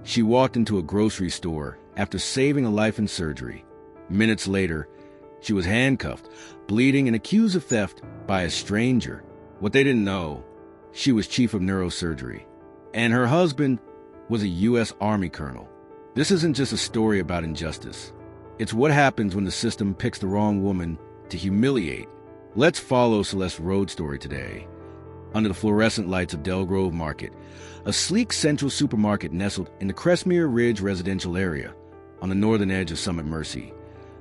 She walked into a grocery store after saving a life in surgery. Minutes later, she was handcuffed, bleeding, and accused of theft by a stranger. What they didn't know, she was chief of neurosurgery, and her husband was a U.S. Army colonel. This isn't just a story about injustice. It's what happens when the system picks the wrong woman to humiliate. Let's follow Celeste Rhodes' story today. Under the fluorescent lights of Del Grove Market, a sleek central supermarket nestled in the Crestmere Ridge residential area on the northern edge of Summit Mercy,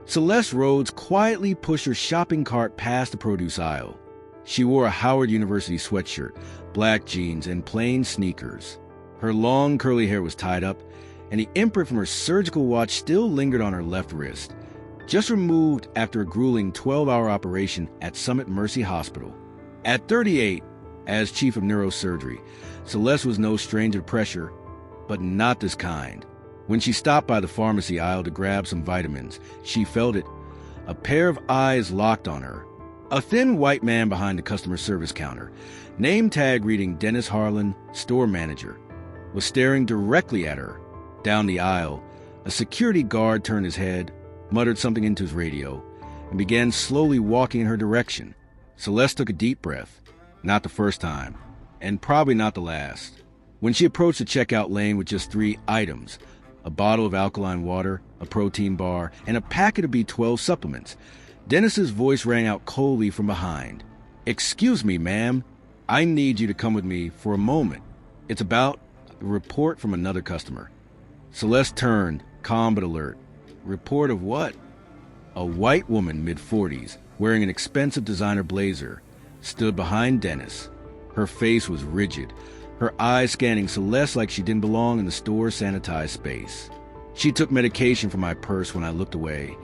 Celeste Rhodes quietly pushed her shopping cart past the produce aisle. She wore a Howard University sweatshirt, black jeans, and plain sneakers. Her long curly hair was tied up, and the imprint from her surgical watch still lingered on her left wrist, just removed after a grueling 12-hour operation at Summit Mercy Hospital. At 38, as chief of neurosurgery, Celeste was no stranger to pressure, but not this kind. When she stopped by the pharmacy aisle to grab some vitamins, she felt it. A pair of eyes locked on her. A thin white man behind the customer service counter, name tag reading Dennis Harlan, store manager, was staring directly at her. Down the aisle, a security guard turned his head, muttered something into his radio, and began slowly walking in her direction. Celeste took a deep breath. Not the first time, and probably not the last. When she approached the checkout lane with just 3 items, a bottle of alkaline water, a protein bar, and a packet of B12 supplements, Dennis's voice rang out coldly from behind. "Excuse me, ma'am. I need you to come with me for a moment. It's about a report from another customer." Celeste turned, calm but alert. Report of what? A white woman, mid-40s, wearing an expensive designer blazer, stood behind Dennis. Her face was rigid, her eyes scanning Celeste like she didn't belong in the store's sanitized space. "She took medication from my purse when I looked away,"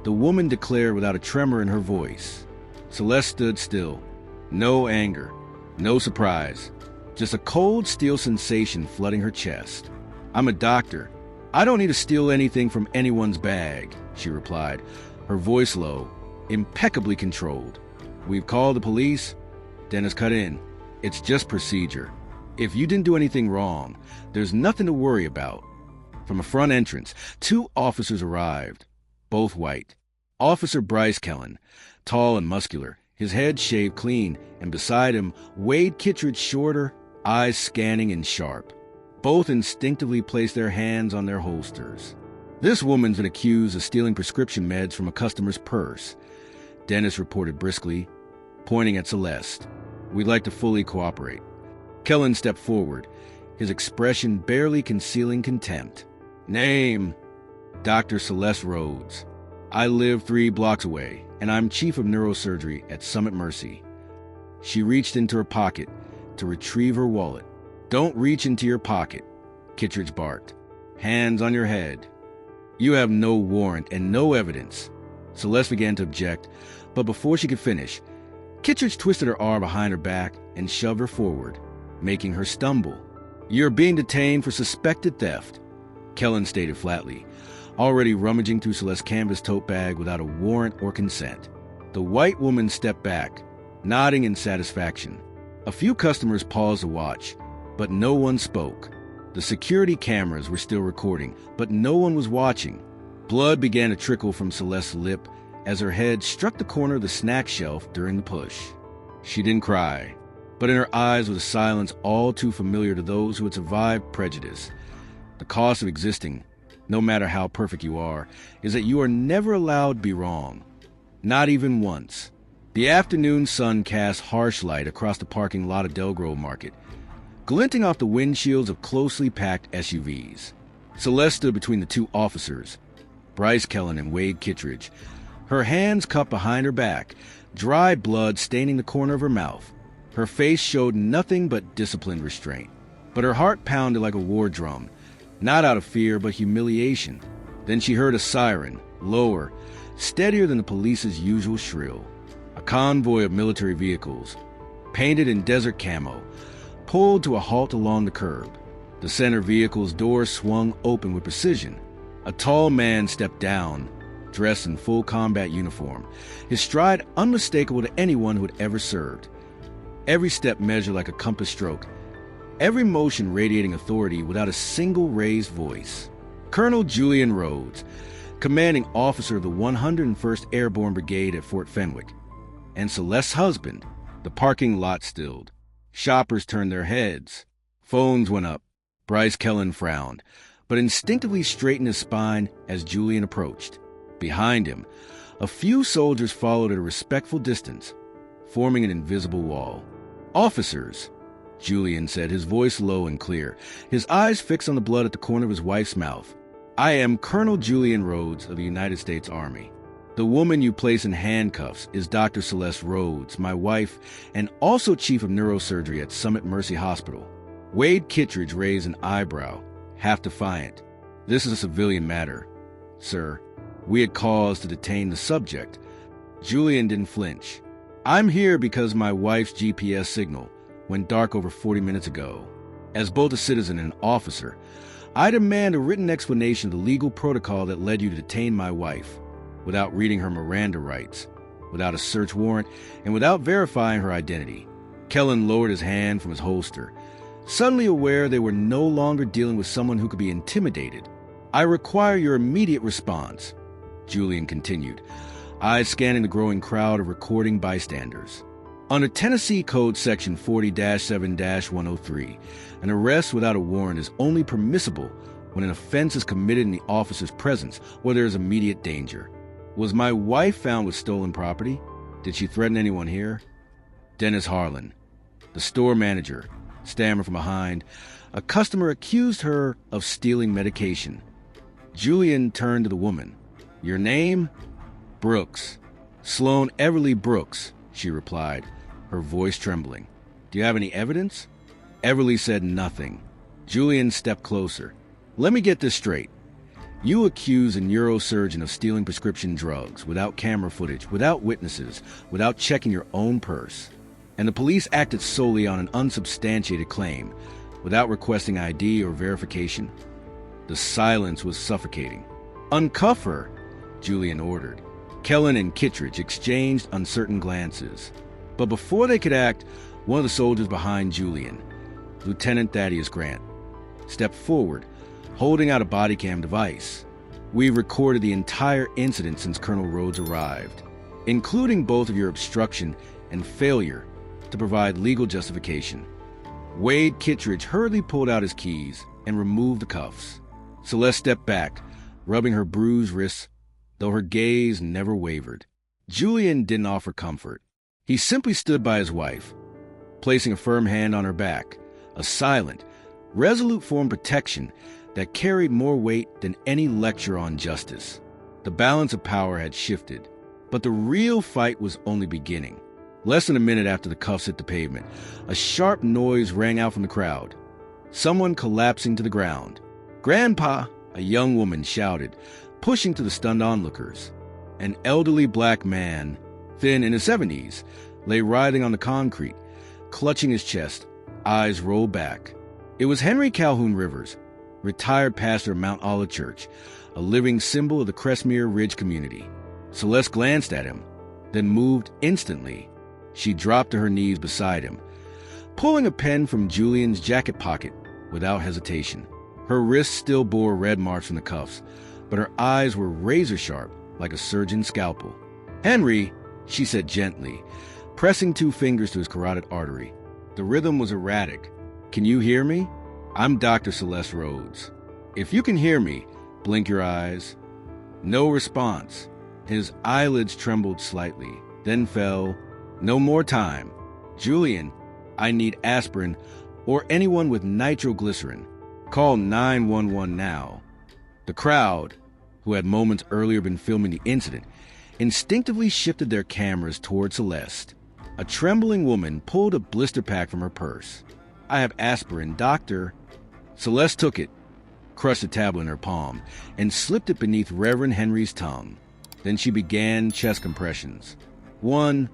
the woman declared without a tremor in her voice. Celeste stood still. No anger, no surprise, just a cold steel sensation flooding her chest. "I'm a doctor. I don't need to steal anything from anyone's bag," she replied, her voice low, impeccably controlled. "We've called the police." Dennis cut in. "It's just procedure. If you didn't do anything wrong, there's nothing to worry about." From a front entrance, 2 officers arrived, both white. Officer Bryce Kellen, tall and muscular, his head shaved clean, and beside him, Wade Kittredge, shorter, eyes scanning and sharp. Both instinctively placed their hands on their holsters. "This woman's been accused of stealing prescription meds from a customer's purse," Dennis reported briskly, pointing at Celeste. "We'd like to fully cooperate." Kellen stepped forward, his expression barely concealing contempt. "Name?" "Dr. Celeste Rhodes. I live 3 blocks away, and I'm chief of neurosurgery at Summit Mercy." She reached into her pocket to retrieve her wallet. "Don't reach into your pocket," Kittredge barked. "Hands on your head." "You have no warrant and no evidence." Celeste began to object, but before she could finish, Kittredge twisted her arm behind her back and shoved her forward, making her stumble. "You're being detained for suspected theft," Kellen stated flatly, already rummaging through Celeste's canvas tote bag without a warrant or consent. The white woman stepped back, nodding in satisfaction. A few customers paused to watch, but no one spoke. The security cameras were still recording, but no one was watching. Blood began to trickle from Celeste's lip as her head struck the corner of the snack shelf during the push. She didn't cry, but in her eyes was a silence all too familiar to those who had survived prejudice. The cost of existing, no matter how perfect you are, is that you are never allowed to be wrong. Not even once. The afternoon sun cast harsh light across the parking lot of Del Grove Market, glinting off the windshields of closely packed SUVs. Celeste stood between the 2 officers, Bryce Kellen and Wade Kittredge, her hands cupped behind her back, dry blood staining the corner of her mouth. Her face showed nothing but disciplined restraint, but her heart pounded like a war drum, not out of fear but humiliation. Then she heard a siren, lower, steadier than the police's usual shrill. A convoy of military vehicles, painted in desert camo, pulled to a halt along the curb. The center vehicle's door swung open with precision. A tall man stepped down, dressed in full combat uniform, his stride unmistakable to anyone who had ever served. Every step measured like a compass stroke, every motion radiating authority without a single raised voice. Colonel Julian Rhodes, commanding officer of the 101st Airborne Brigade at Fort Fenwick, and Celeste's husband. The parking lot stilled. Shoppers turned their heads. Phones went up. Bryce Kellen frowned, but instinctively straightened his spine as Julian approached. Behind him, a few soldiers followed at a respectful distance, forming an invisible wall. "Officers," Julian said, his voice low and clear, his eyes fixed on the blood at the corner of his wife's mouth. "I am Colonel Julian Rhodes of the United States Army. The woman you place in handcuffs is Dr. Celeste Rhodes, my wife, and also chief of neurosurgery at Summit Mercy Hospital." Wade Kittredge raised an eyebrow, half defiant. "This is a civilian matter, sir. We had cause to detain the subject." Julian didn't flinch. "I'm here because my wife's GPS signal went dark over 40 minutes ago. As both a citizen and an officer, I demand a written explanation of the legal protocol that led you to detain my wife, without reading her Miranda rights, without a search warrant, and without verifying her identity." Kellen lowered his hand from his holster, suddenly aware they were no longer dealing with someone who could be intimidated. "I require your immediate response," Julian continued, eyes scanning the growing crowd of recording bystanders. "Under Tennessee Code Section 40-7-103, an arrest without a warrant is only permissible when an offense is committed in the officer's presence or there is immediate danger. Was my wife found with stolen property? Did she threaten anyone here?" Dennis Harlan, the store manager, stammered from behind. "A customer accused her of stealing medication." Julian turned to the woman. "Your name?" "Brooks. Sloan Everly Brooks," she replied, her voice trembling. "Do you have any evidence?" Everly said nothing. Julian stepped closer. "Let me get this straight. You accuse a neurosurgeon of stealing prescription drugs without camera footage, without witnesses, without checking your own purse. And the police acted solely on an unsubstantiated claim, without requesting ID or verification." The silence was suffocating. "Uncuff her," Julian ordered. Kellen and Kittredge exchanged uncertain glances. But before they could act, one of the soldiers behind Julian, Lieutenant Thaddeus Grant, stepped forward, holding out a body cam device. "We've recorded the entire incident since Colonel Rhodes arrived, including both of your obstruction and failure to provide legal justification." Wade Kittredge hurriedly pulled out his keys and removed the cuffs. Celeste stepped back, rubbing her bruised wrists, though her gaze never wavered. Julian didn't offer comfort. He simply stood by his wife, placing a firm hand on her back, a silent, resolute form of protection that carried more weight than any lecture on justice. The balance of power had shifted, but the real fight was only beginning. Less than a minute after the cuffs hit the pavement, a sharp noise rang out from the crowd. Someone collapsing to the ground. "Grandpa!" a young woman shouted, pushing to the stunned onlookers. An elderly black man, thin in his 70s, lay writhing on the concrete, clutching his chest, eyes rolled back. It was Henry Calhoun Rivers, retired pastor of Mount Olive Church, a living symbol of the Crestmere Ridge community. Celeste glanced at him, then moved instantly. She dropped to her knees beside him, pulling a pen from Julian's jacket pocket without hesitation. Her wrists still bore red marks from the cuffs, but her eyes were razor-sharp like a surgeon's scalpel. "Henry," she said gently, pressing 2 fingers to his carotid artery. The rhythm was erratic. "Can you hear me? I'm Dr. Celeste Rhodes. If you can hear me, blink your eyes." No response. His eyelids trembled slightly, then fell. "No more time. Julian, I need aspirin or anyone with nitroglycerin. Call 911 now." The crowd, who had moments earlier been filming the incident, instinctively shifted their cameras toward Celeste. A trembling woman pulled a blister pack from her purse. "I have aspirin, doctor." Celeste took it, crushed the tablet in her palm, and slipped it beneath Reverend Henry's tongue. Then she began chest compressions. 1,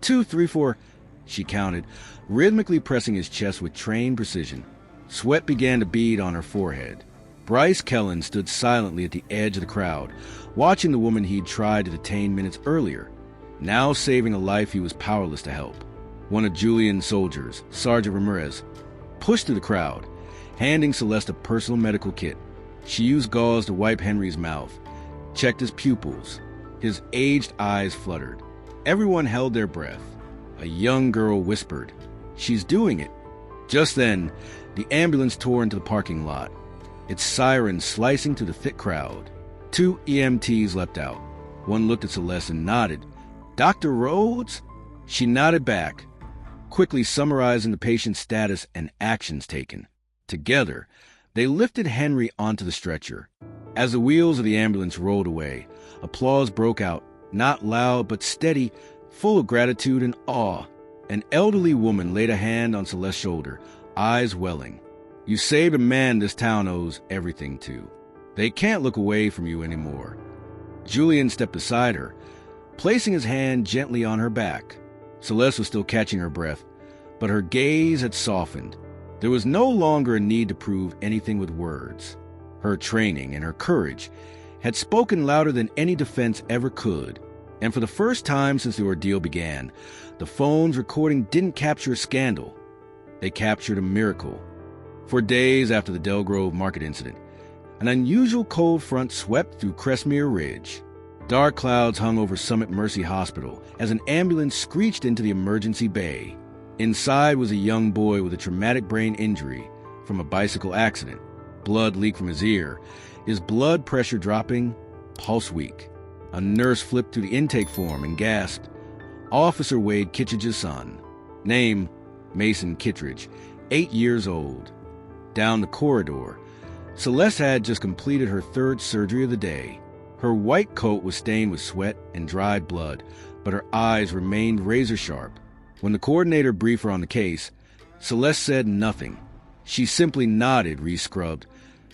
2, 3, 4, she counted, rhythmically pressing his chest with trained precision. Sweat began to bead on her forehead. Bryce Kellen stood silently at the edge of the crowd, watching the woman he'd tried to detain minutes earlier, now saving a life he was powerless to help. One of Julian's soldiers, Sergeant Ramirez, pushed through the crowd, handing Celeste a personal medical kit. She used gauze to wipe Henry's mouth, checked his pupils. His aged eyes fluttered. Everyone held their breath. A young girl whispered, "She's doing it." Just then, the ambulance tore into the parking lot, its sirens slicing through the thick crowd. 2 EMTs leapt out. One looked at Celeste and nodded. "Dr. Rhodes?" She nodded back, quickly summarizing the patient's status and actions taken. Together, they lifted Henry onto the stretcher. As the wheels of the ambulance rolled away, applause broke out, not loud but steady, full of gratitude and awe. An elderly woman laid a hand on Celeste's shoulder, eyes welling. "You saved a man this town owes everything to. They can't look away from you anymore." Julian stepped beside her, placing his hand gently on her back. Celeste was still catching her breath, but her gaze had softened. There was no longer a need to prove anything with words. Her training and her courage had spoken louder than any defense ever could. And for the first time since the ordeal began, the phone's recording didn't capture a scandal. They captured a miracle. For days after the Delgrove Market incident, an unusual cold front swept through Crestmere Ridge. Dark clouds hung over Summit Mercy Hospital as an ambulance screeched into the emergency bay. Inside was a young boy with a traumatic brain injury from a bicycle accident. Blood leaked from his ear, his blood pressure dropping, pulse weak. A nurse flipped through the intake form and gasped, "Officer Wade Kittredge's son. Name, Mason Kittredge, 8 years old." Down the corridor, Celeste had just completed her 3rd surgery of the day. Her white coat was stained with sweat and dried blood, but her eyes remained razor-sharp. When the coordinator briefed her on the case, Celeste said nothing. She simply nodded, re-scrubbed,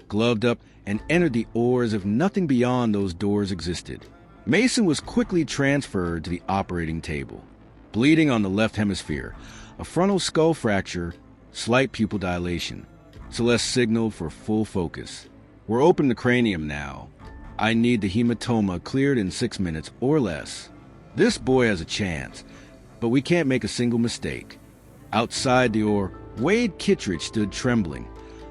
gloved up, and entered the OR as if nothing beyond those doors existed. Mason was quickly transferred to the operating table. Bleeding on the left hemisphere, a frontal skull fracture, slight pupil dilation. Celeste signaled for full focus. "We're opening the cranium now. I need the hematoma cleared in 6 minutes or less. This boy has a chance, but we can't make a single mistake." Outside the OR, Wade Kittredge stood trembling,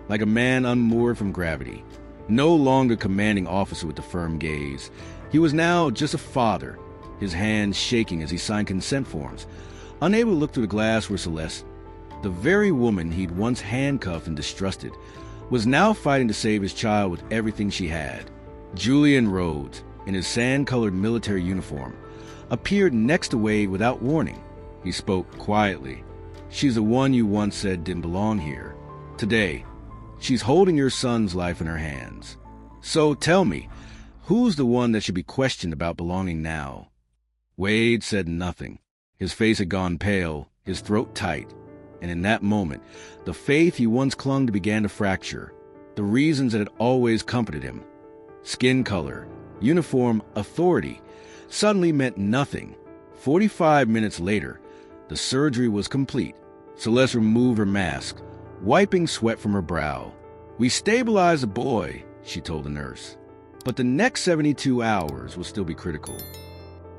like a man unmoored from gravity. No longer commanding officer with the firm gaze. He was now just a father, his hands shaking as he signed consent forms, unable to look through the glass where Celeste, the very woman he'd once handcuffed and distrusted, was now fighting to save his child with everything she had. Julian Rhodes, in his sand-colored military uniform, appeared next to Wade without warning. He spoke quietly. "She's the one you once said didn't belong here. Today, she's holding your son's life in her hands. So tell me, who's the one that should be questioned about belonging now?" Wade said nothing. His face had gone pale, his throat tight. And in that moment, the faith he once clung to began to fracture. The reasons that had always comforted him, skin color, uniform, authority, suddenly meant nothing. 45 minutes later, the surgery was complete. Celeste removed her mask, wiping sweat from her brow. "We stabilized the boy," she told the nurse. But the next 72 hours will still be critical.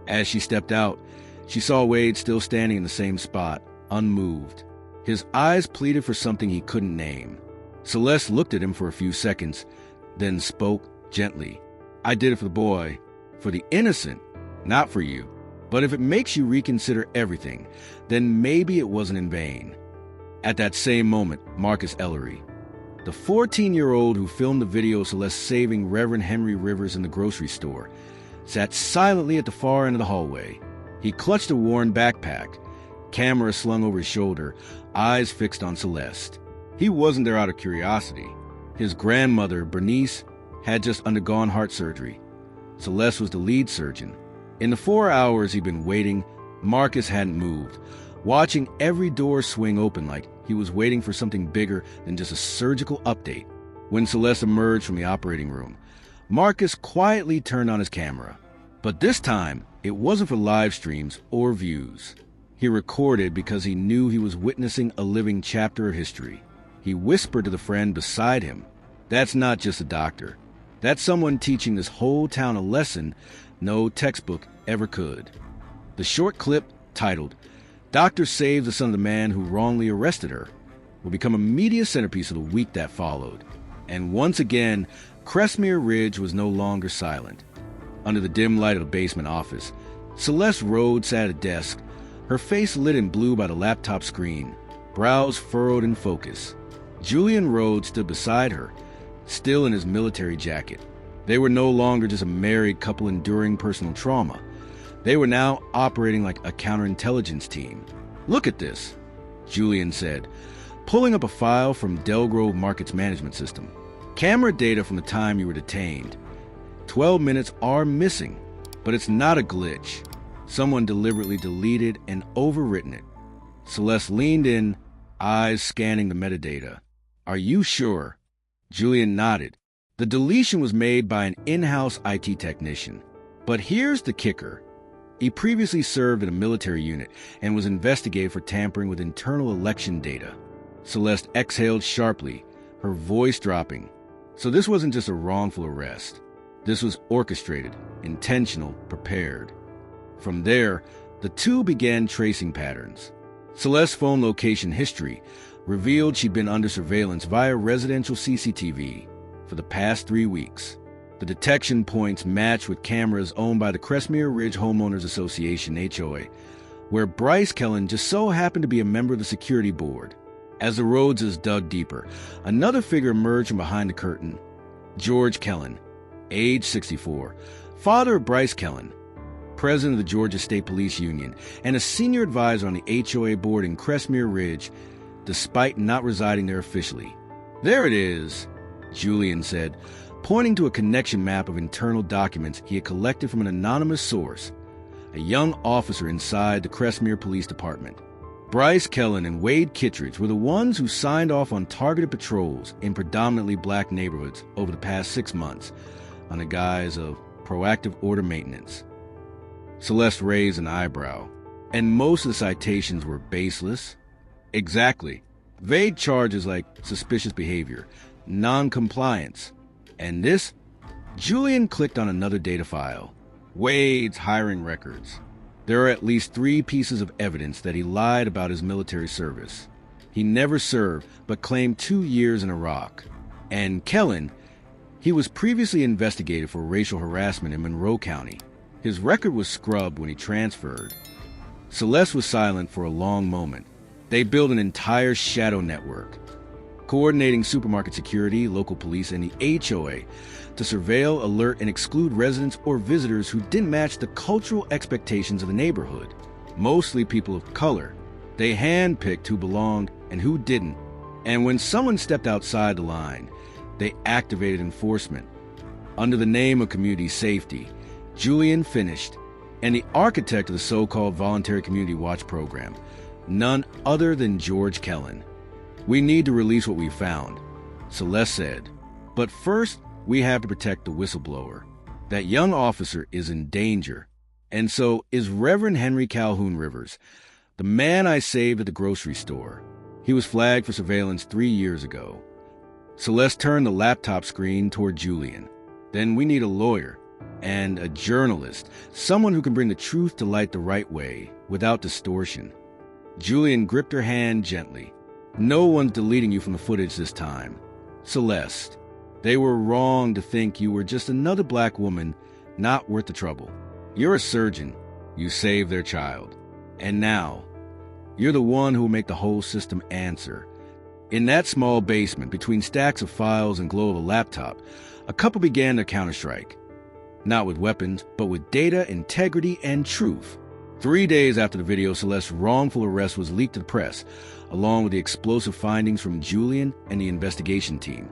As she stepped out, she saw Wade still standing in the same spot, unmoved. His eyes pleaded for something he couldn't name. Celeste looked at him for a few seconds, then spoke gently. "I did it for the boy, for the innocent, not for you. But if it makes you reconsider everything, then maybe it wasn't in vain." At that same moment, Marcus Ellery, the 14-year-old who filmed the video of Celeste saving Reverend Henry Rivers in the grocery store, sat silently at the far end of the hallway. He clutched a worn backpack, camera slung over his shoulder, eyes fixed on Celeste. He wasn't there out of curiosity. His grandmother, Bernice, had just undergone heart surgery. Celeste was the lead surgeon. In the 4 hours he'd been waiting, Marcus hadn't moved, watching every door swing open like he was waiting for something bigger than just a surgical update. When Celeste emerged from the operating room, Marcus quietly turned on his camera. But this time, it wasn't for live streams or views. He recorded because he knew he was witnessing a living chapter of history. He whispered to the friend beside him, "That's not just a doctor. That's someone teaching this whole town a lesson no textbook ever could." The short clip, titled, "Doctor Saves the Son of the Man Who Wrongly Arrested Her," would become a media centerpiece of the week that followed. And once again, Crestmere Ridge was no longer silent. Under the dim light of the basement office, Celeste Rhodes sat at a desk, her face lit in blue by the laptop screen, brows furrowed in focus. Julian Rhodes stood beside her, still in his military jacket. They were no longer just a married couple enduring personal trauma. They were now operating like a counterintelligence team. "Look at this," Julian said, pulling up a file from Delgrove Markets Management System. "Camera data from the time you were detained. 12 minutes are missing, but it's not a glitch. Someone deliberately deleted and overwritten it." Celeste leaned in, eyes scanning the metadata. "Are you sure?" Julian nodded. The deletion was made by an in-house IT technician. But here's the kicker. He previously served in a military unit and was investigated for tampering with internal election data. Celeste exhaled sharply, her voice dropping. So this wasn't just a wrongful arrest. This was orchestrated, intentional, prepared. From there, the two began tracing patterns. Celeste's phone location history revealed she'd been under surveillance via residential CCTV for the past 3 weeks. The detection points matched with cameras owned by the Crestmere Ridge Homeowners Association, HOA, where Bryce Kellen just so happened to be a member of the security board. As the Rhodeses dug deeper, another figure emerged from behind the curtain. George Kellen, age 64, father of Bryce Kellen, president of the Georgia State Police Union, and a senior advisor on the HOA board in Crestmere Ridge, despite not residing there officially. "There it is," Julian said, pointing to a connection map of internal documents he had collected from an anonymous source, a young officer inside the Crestmere Police Department. Bryce Kellen and Wade Kittredge were the ones who signed off on targeted patrols in predominantly black neighborhoods over the past 6 months on the guise of proactive order maintenance. Celeste raised an eyebrow. "And most of the citations were baseless?" "Exactly. Vague charges like suspicious behavior, non-compliance. And this?" Julian clicked on another data file. "Wade's hiring records. There are at least 3 pieces of evidence that he lied about his military service. He never served, but claimed 2 years in Iraq. And Kellen, he was previously investigated for racial harassment in Monroe County. His record was scrubbed when he transferred." Celeste was silent for a long moment. They built an entire shadow network, coordinating supermarket security, local police, and the HOA to surveil, alert, and exclude residents or visitors who didn't match the cultural expectations of the neighborhood. Mostly people of color. They handpicked who belonged and who didn't. And when someone stepped outside the line, they activated enforcement. Under the name of community safety, Julian finished, and the architect of the so-called Voluntary Community Watch program, none other than George Kellen. "We need to release what we found," Celeste said. "But first, we have to protect the whistleblower. That young officer is in danger. And so is Reverend Henry Calhoun Rivers, the man I saved at the grocery store. He was flagged for surveillance 3 years ago." Celeste turned the laptop screen toward Julian. "Then we need a lawyer and a journalist, someone who can bring the truth to light the right way, without distortion." Julian gripped her hand gently. "No one's deleting you from the footage this time. Celeste, they were wrong to think you were just another black woman not worth the trouble. You're a surgeon. You saved their child. And now, you're the one who will make the whole system answer." In that small basement, between stacks of files and glow of a laptop, a couple began their counterstrike. Not with weapons, but with data, integrity, and truth. 3 days after the video Celeste's wrongful arrest was leaked to the press, along with the explosive findings from Julian and the investigation team,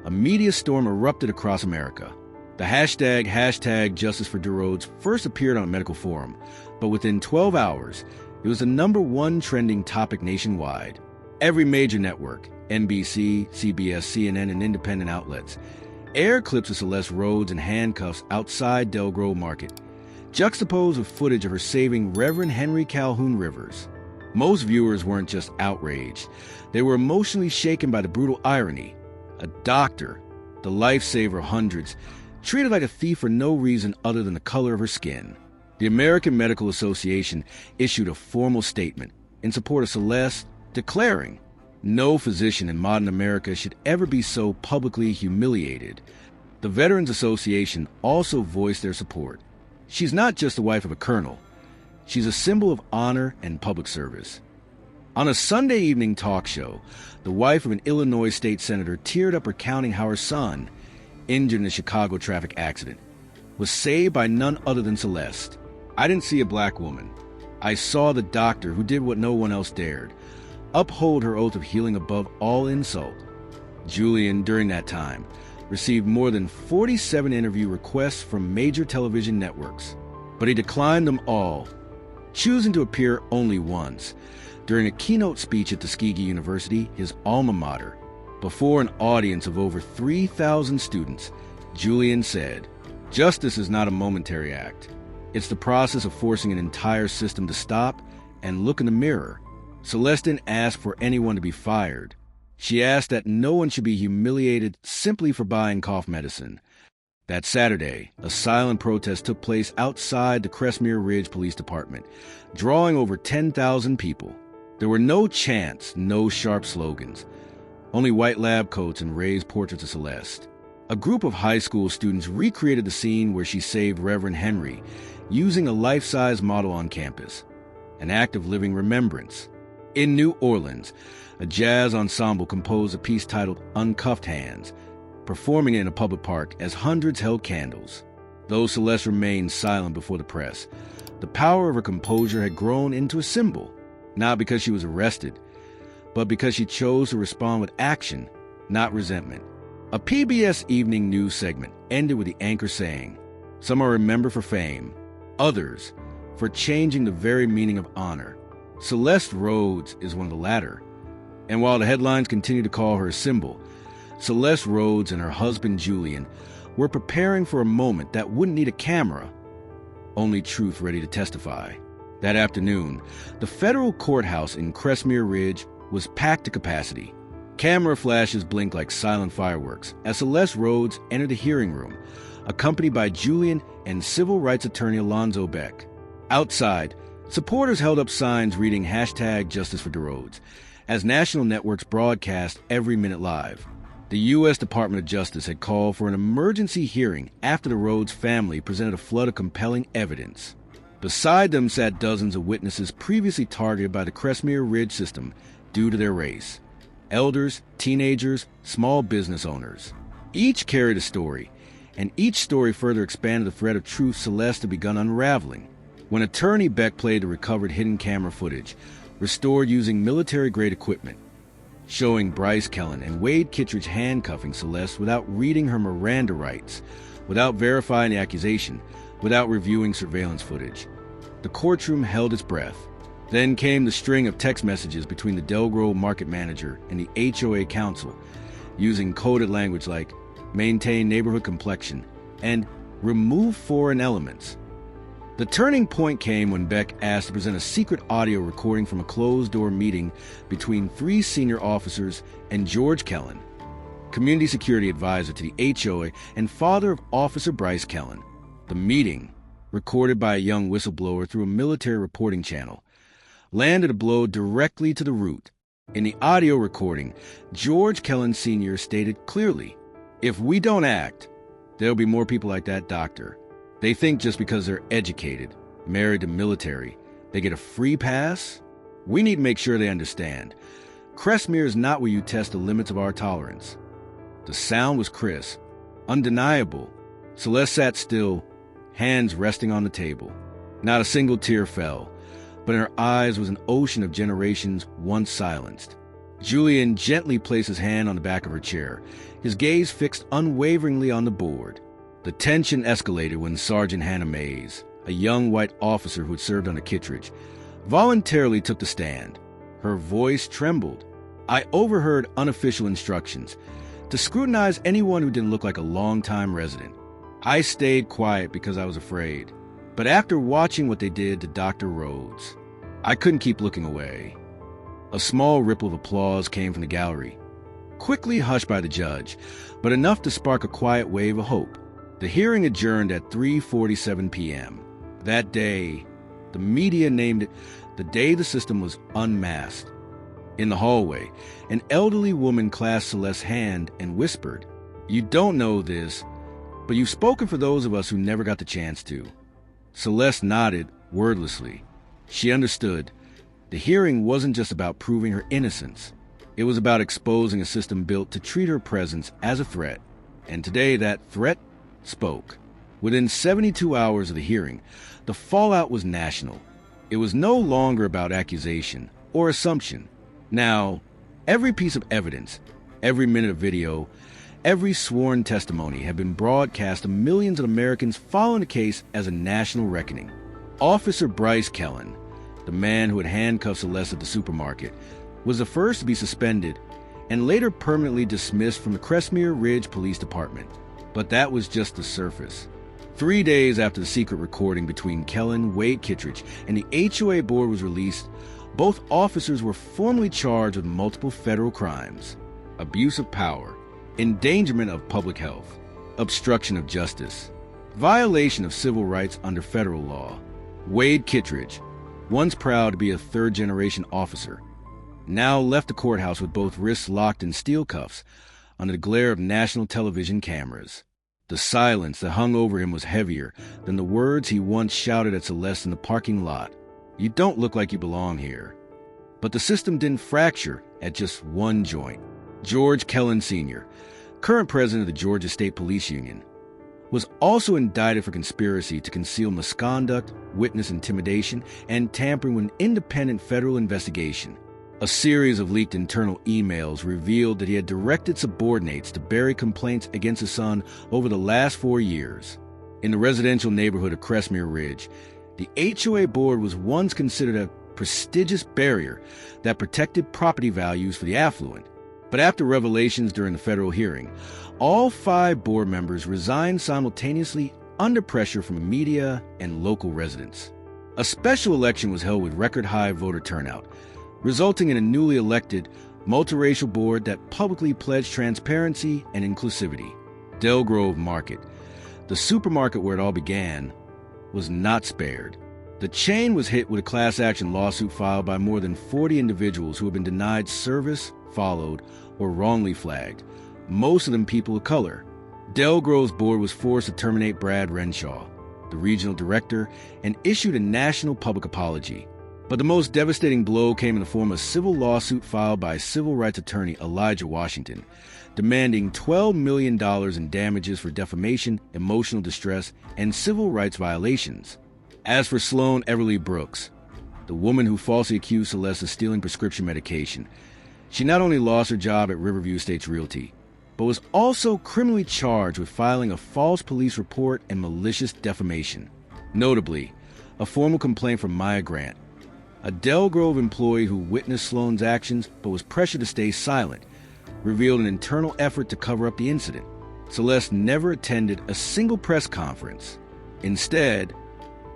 a media storm erupted across America. The hashtag Justice for DeRhodes first appeared on a medical forum, but within 12 hours, it was the #1 trending topic nationwide. Every major network, NBC, CBS, CNN, and independent outlets, aired clips of Celeste Rhodes in handcuffs outside Delgrove Market, juxtaposed with footage of her saving Reverend Henry Calhoun Rivers. Most viewers weren't just outraged. They were emotionally shaken by the brutal irony. A doctor, the lifesaver of hundreds, treated like a thief for no reason other than the color of her skin. The American Medical Association issued a formal statement in support of Celeste, declaring, No physician in modern America should ever be so publicly humiliated. The Veterans Association also voiced their support. She's not just the wife of a colonel. She's a symbol of honor and public service. On a Sunday evening talk show, the wife of an Illinois state senator teared up recounting how her son, injured in a Chicago traffic accident, was saved by none other than Celeste. I didn't see a black woman. I saw the doctor who did what no one else dared, uphold her oath of healing above all insult. Julian, during that time, received more than 47 interview requests from major television networks, but he declined them all, choosing to appear only once, during a keynote speech at Tuskegee University, his alma mater. Before an audience of over 3,000 students, Julian said, "Justice is not a momentary act. It's the process of forcing an entire system to stop and look in the mirror." Celeste didn't ask for anyone to be fired. She asked that no one should be humiliated simply for buying cough medicine. That Saturday, a silent protest took place outside the Crestmere Ridge Police Department, drawing over 10,000 people. There were no chants, no sharp slogans, only white lab coats and raised portraits of Celeste. A group of high school students recreated the scene where she saved Reverend Henry, using a life-size model on campus, an act of living remembrance. In New Orleans, a jazz ensemble composed a piece titled "Uncuffed Hands," performing it in a public park as hundreds held candles. Though Celeste remained silent before the press, the power of her composure had grown into a symbol, not because she was arrested, but because she chose to respond with action, not resentment. A PBS evening news segment ended with the anchor saying, "Some are remembered for fame, others for changing the very meaning of honor. Celeste Rhodes is one of the latter." And while the headlines continue to call her a symbol, Celeste Rhodes and her husband Julian were preparing for a moment that wouldn't need a camera, only truth ready to testify. That afternoon, the federal courthouse in Crestmere Ridge was packed to capacity. Camera flashes blinked like silent fireworks as Celeste Rhodes entered the hearing room, accompanied by Julian and civil rights attorney Alonzo Beck. Outside, supporters held up signs reading #Justice for DeRhodes as national networks broadcast every minute live. The U.S. Department of Justice had called for an emergency hearing after the Rhodes family presented a flood of compelling evidence. Beside them sat dozens of witnesses previously targeted by the Crestmere Ridge system due to their race. Elders, teenagers, small business owners. Each carried a story, and each story further expanded the thread of truth Celeste had begun unraveling. When attorney Beck played the recovered hidden camera footage, restored using military-grade equipment, showing Bryce Kellen and Wade Kittredge handcuffing Celeste without reading her Miranda rights, without verifying the accusation, without reviewing surveillance footage. The courtroom held its breath. Then came the string of text messages between the Del Grove market manager and the HOA council, using coded language like "maintain neighborhood complexion" and "remove foreign elements." The turning point came when Beck asked to present a secret audio recording from a closed-door meeting between 3 senior officers and George Kellen, community security advisor to the HOA and father of Officer Bryce Kellen. The meeting, recorded by a young whistleblower through a military reporting channel, landed a blow directly to the root. In the audio recording, George Kellen Sr. stated clearly, "If we don't act, there'll be more people like that doctor. They think just because they're educated, married to military, they get a free pass? We need to make sure they understand. Crestmere is not where you test the limits of our tolerance." The sound was crisp, undeniable. Celeste sat still, hands resting on the table. Not a single tear fell, but in her eyes was an ocean of generations once silenced. Julian gently placed his hand on the back of her chair, his gaze fixed unwaveringly on the board. The tension escalated when Sergeant Hannah Mays, a young white officer who had served under Kittredge, voluntarily took the stand. Her voice trembled. "I overheard unofficial instructions to scrutinize anyone who didn't look like a longtime resident. I stayed quiet because I was afraid. But after watching what they did to Dr. Rhodes, I couldn't keep looking away." A small ripple of applause came from the gallery, quickly hushed by the judge, but enough to spark a quiet wave of hope. The hearing adjourned at 3:47 p.m. That day, the media named it the day the system was unmasked. In the hallway, an elderly woman clasped Celeste's hand and whispered, "You don't know this, but you've spoken for those of us who never got the chance to." Celeste nodded wordlessly. She understood. The hearing wasn't just about proving her innocence. It was about exposing a system built to treat her presence as a threat. And today that threat spoke. Within 72 hours of the hearing, the fallout was national. It was no longer about accusation or assumption. Now, every piece of evidence, every minute of video, every sworn testimony had been broadcast to millions of Americans following the case as a national reckoning. Officer Bryce Kellen, the man who had handcuffed Celeste at the supermarket, was the first to be suspended and later permanently dismissed from the Crestmere Ridge Police Department. But that was just the surface. 3 days after the secret recording between Kellen, Wade Kittredge, and the HOA board was released, both officers were formally charged with multiple federal crimes: abuse of power, endangerment of public health, obstruction of justice, violation of civil rights under federal law. Wade Kittredge, once proud to be a third-generation officer, now left the courthouse with both wrists locked in steel cuffs under the glare of national television cameras. The silence that hung over him was heavier than the words he once shouted at Celeste in the parking lot. "You don't look like you belong here." But the system didn't fracture at just one joint. George Kellen Sr., current president of the Georgia State Police Union, was also indicted for conspiracy to conceal misconduct, witness intimidation, and tampering with an independent federal investigation. A series of leaked internal emails revealed that he had directed subordinates to bury complaints against his son over the last 4 years. In the residential neighborhood of Crestmere Ridge, the HOA board was once considered a prestigious barrier that protected property values for the affluent. But after revelations during the federal hearing, all 5 board members resigned simultaneously under pressure from media and local residents. A special election was held with record-high voter turnout, resulting in a newly elected, multiracial board that publicly pledged transparency and inclusivity. Del Grove Market, the supermarket where it all began, was not spared. The chain was hit with a class action lawsuit filed by more than 40 individuals who had been denied service, followed, or wrongly flagged, most of them people of color. Del Grove's board was forced to terminate Brad Renshaw, the regional director, and issued a national public apology. But the most devastating blow came in the form of a civil lawsuit filed by civil rights attorney Elijah Washington, demanding $12 million in damages for defamation, emotional distress, and civil rights violations. As for Sloan Everly Brooks, the woman who falsely accused Celeste of stealing prescription medication, she not only lost her job at Riverview Estates Realty, but was also criminally charged with filing a false police report and malicious defamation. Notably, a formal complaint from Maya Grant, a Del Grove employee who witnessed Sloan's actions but was pressured to stay silent, revealed an internal effort to cover up the incident. Celeste never attended a single press conference. Instead,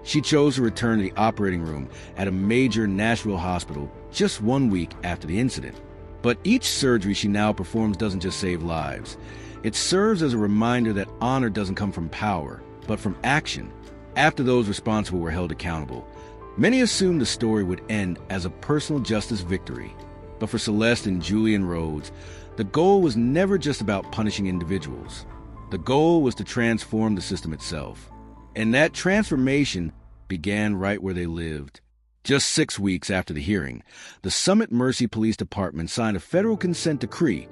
she chose to return to the operating room at a major Nashville hospital just 1 week after the incident. But each surgery she now performs doesn't just save lives. It serves as a reminder that honor doesn't come from power, but from action. After those responsible were held accountable, many assumed the story would end as a personal justice victory. But for Celeste and Julian Rhodes, the goal was never just about punishing individuals. The goal was to transform the system itself. And that transformation began right where they lived. Just 6 weeks after the hearing, the Summit Mercy Police Department signed a federal consent decree,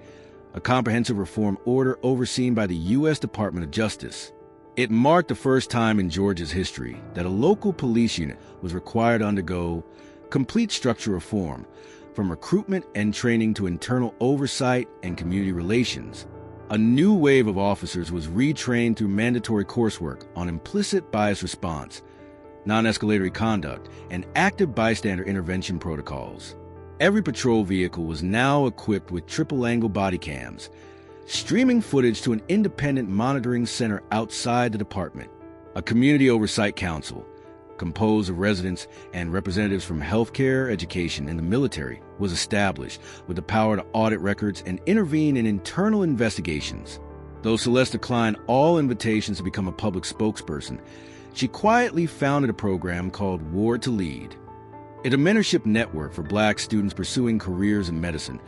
a comprehensive reform order overseen by the U.S. Department of Justice. It marked the first time in Georgia's history that a local police unit was required to undergo complete structural reform, from recruitment and training to internal oversight and community relations. A new wave of officers was retrained through mandatory coursework on implicit bias response, non-escalatory conduct, and active bystander intervention protocols. Every patrol vehicle was now equipped with triple-angle body cams, streaming footage to an independent monitoring center outside the department. A community oversight council, composed of residents and representatives from healthcare, education, and the military, was established with the power to audit records and intervene in internal investigations. Though Celeste declined all invitations to become a public spokesperson, she quietly founded a program called Ward to Lead. It's a mentorship network for Black students pursuing careers in medicine,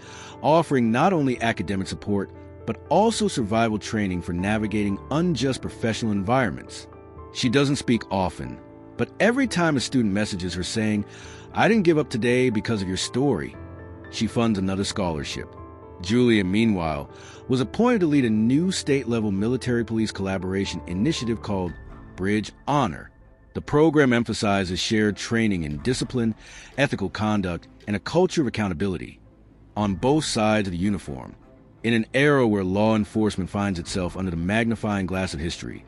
offering not only academic support, but also survival training for navigating unjust professional environments. She doesn't speak often, but every time a student messages her saying, "I didn't give up today because of your story," she funds another scholarship. Julian, meanwhile, was appointed to lead a new state-level military police collaboration initiative called Bridge Honor. The program emphasizes shared training in discipline, ethical conduct, and a culture of accountability on both sides of the uniform. In an era where law enforcement finds itself under the magnifying glass of history,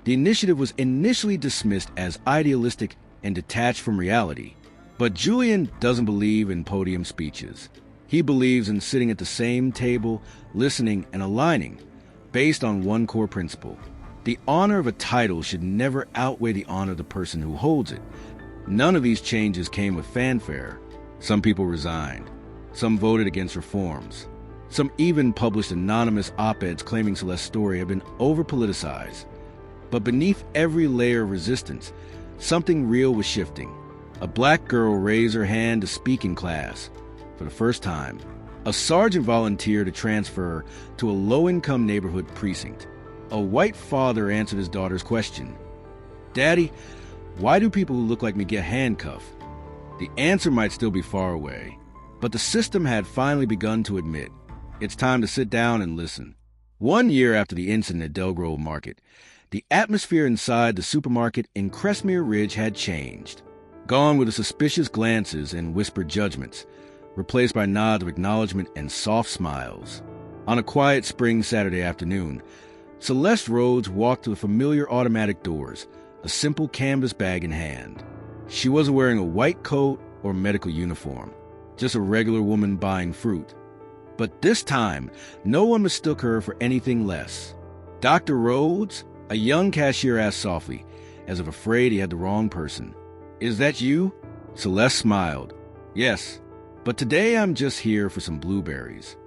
the initiative was initially dismissed as idealistic and detached from reality. But Julian doesn't believe in podium speeches. He believes in sitting at the same table, listening and aligning, based on one core principle. The honor of a title should never outweigh the honor of the person who holds it. None of these changes came with fanfare. Some people resigned. Some voted against reforms. Some even published anonymous op-eds claiming Celeste's story had been over-politicized. But beneath every layer of resistance, something real was shifting. A Black girl raised her hand to speak in class. For the first time, a sergeant volunteered to transfer to a low-income neighborhood precinct. A white father answered his daughter's question. "Daddy, why do people who look like me get handcuffed?" The answer might still be far away, but the system had finally begun to admit, it's time to sit down and listen. 1 year after the incident at Del Grove Market, the atmosphere inside the supermarket in Crestmere Ridge had changed. Gone were the suspicious glances and whispered judgments, replaced by nods of acknowledgement and soft smiles. On a quiet spring Saturday afternoon, Celeste Rhodes walked to the familiar automatic doors, a simple canvas bag in hand. She wasn't wearing a white coat or medical uniform, just a regular woman buying fruit. But this time, no one mistook her for anything less. "Dr. Rhodes?" a young cashier asked softly, as if afraid he had the wrong person. "Is that you?" Celeste smiled. "Yes, but today I'm just here for some blueberries."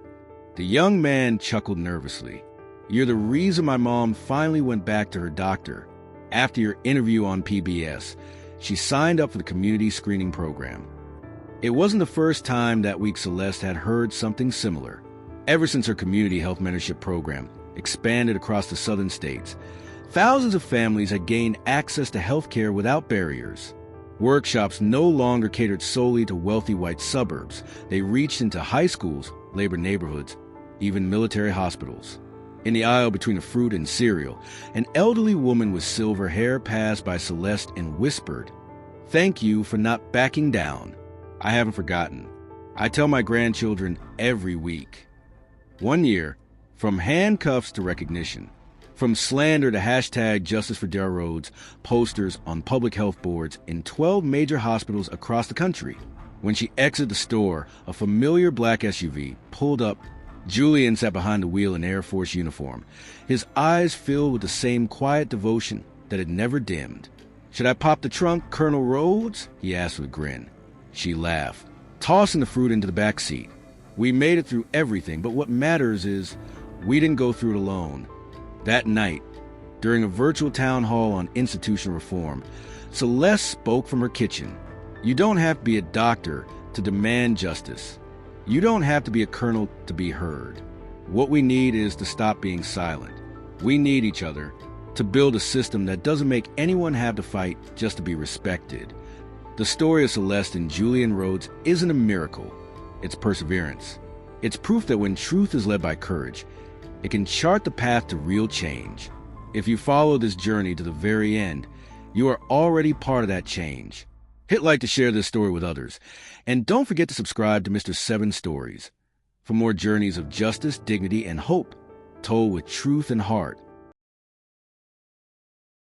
The young man chuckled nervously. "You're the reason my mom finally went back to her doctor. After your interview on PBS, she signed up for the community screening program." It wasn't the first time that week Celeste had heard something similar. Ever since her community health mentorship program expanded across the southern states, thousands of families had gained access to health care without barriers. Workshops no longer catered solely to wealthy white suburbs. They reached into high schools, labor neighborhoods, even military hospitals. In the aisle between the fruit and cereal, an elderly woman with silver hair passed by Celeste and whispered, "Thank you for not backing down. I haven't forgotten. I tell my grandchildren every week." 1 year, from handcuffs to recognition, from slander to hashtag Justice for Del Rhodes posters on public health boards in 12 major hospitals across the country. When she exited the store, a familiar black SUV pulled up. Julian sat behind the wheel in Air Force uniform, his eyes filled with the same quiet devotion that had never dimmed. "Should I pop the trunk, Colonel Rhodes?" he asked with a grin. She laughed, tossing the fruit into the back seat. "We made it through everything, but what matters is we didn't go through it alone." That night, during a virtual town hall on institutional reform, Celeste spoke from her kitchen. You don't have to be a doctor to demand justice. You don't have to be a colonel to be heard. What we need is to stop being silent. We need each other to build a system that doesn't make anyone have to fight just to be respected. The story of Celeste and Julian Rhodes isn't a miracle. It's perseverance. It's proof that when truth is led by courage, it can chart the path to real change. If you follow this journey to the very end, you are already part of that change. Hit like to share this story with others. And don't forget to subscribe to Mr. 7 Stories for more journeys of justice, dignity, and hope, told with truth and heart.